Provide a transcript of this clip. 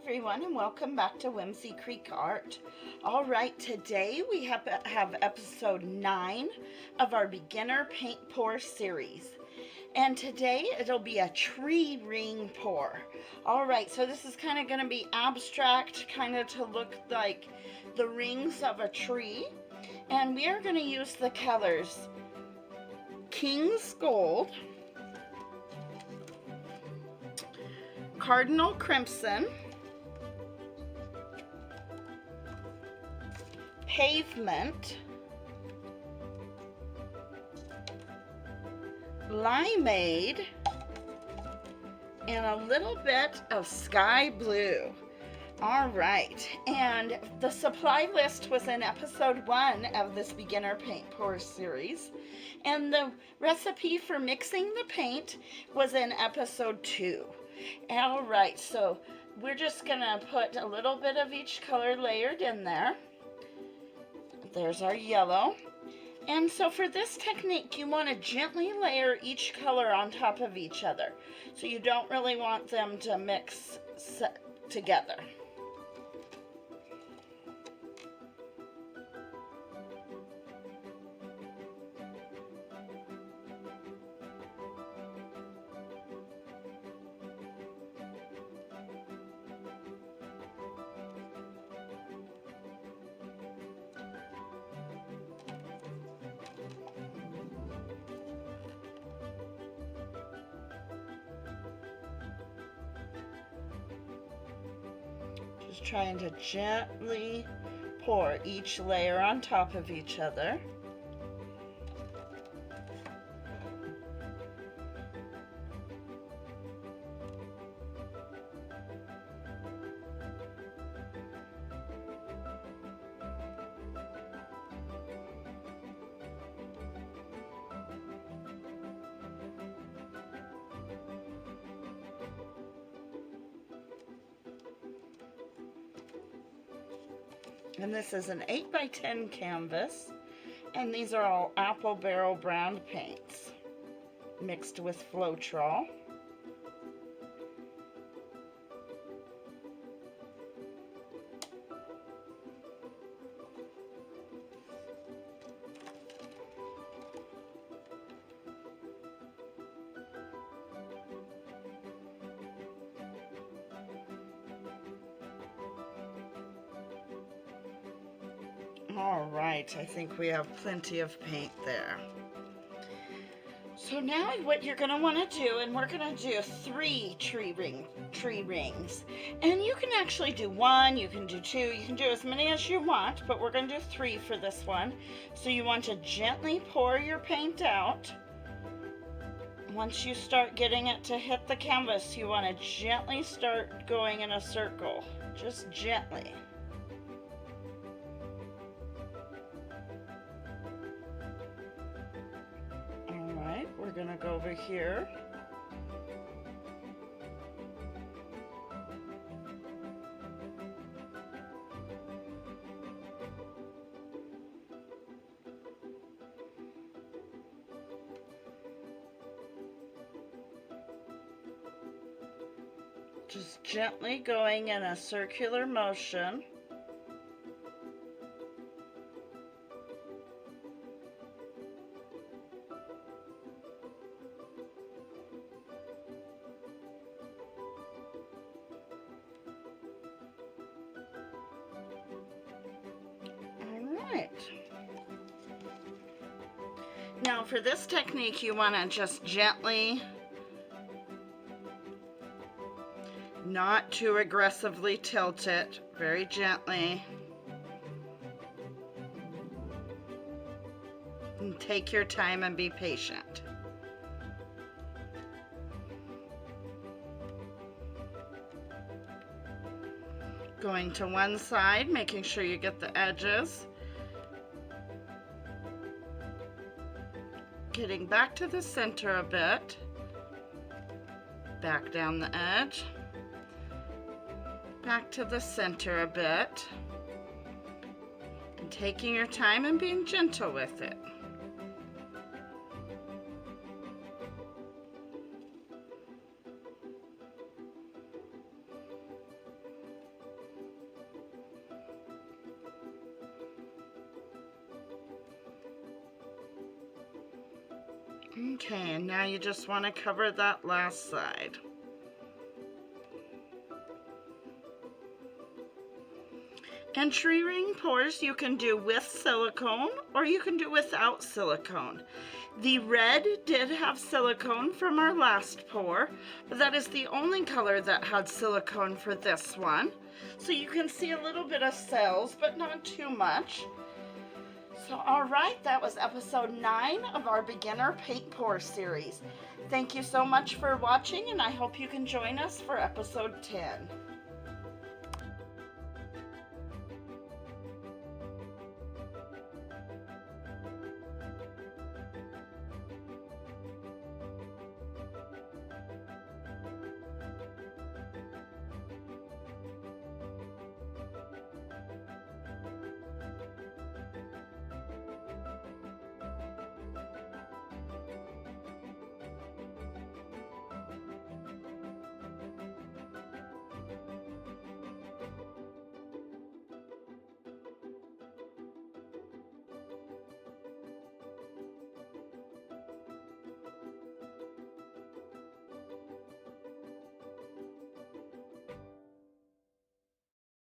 everyone, and welcome back to Whimsy Creek Art. All right, today we have episode 9 of our beginner paint pour series. And today it'll be a tree ring pour. All right, so this is kind of going to be abstract, kind of to look like the rings of a tree. And we are going to use the colors King's Gold, Cardinal Crimson, Pavement, Limeade, and a little bit of Sky Blue. All right, and the supply list was in episode 1 of this beginner paint pour series, and the recipe for mixing the paint was in episode 2. All right, so we're just gonna put a little bit of each color layered in there. There's our yellow. And so for this technique, you want to gently layer each color on top of each other. So you don't really want them to mix together. Just trying to gently pour each layer on top of each other. And this is an 8x10 canvas, and these are all apple barrel brown paints mixed with Floetrol. All right, I think we have plenty of paint there. So now what you're going to want to do, and we're going to do 3 tree rings. And you can actually do 1, you can do 2, you can do as many as you want, but we're going to do 3 for this one. So you want to gently pour your paint out. Once you start getting it to hit the canvas, you want to gently start going in a circle, just gently. We're going to go over here. Just gently going in a circular motion. Now for this technique, you want to just gently, not too aggressively tilt it, very gently. And take your time and be patient. Going to one side, making sure you get the edges. Getting back to the center a bit, back down the edge, back to the center a bit, and taking your time and being gentle with it. Okay, and now you just want to cover that last side. And tree ring pours you can do with silicone or you can do without silicone. The red did have silicone from our last pour, but that is the only color that had silicone for this one. So you can see a little bit of cells, but not too much. So all right, that was episode 9 of our beginner paint pour series. Thank you so much for watching, and I hope you can join us for episode 10.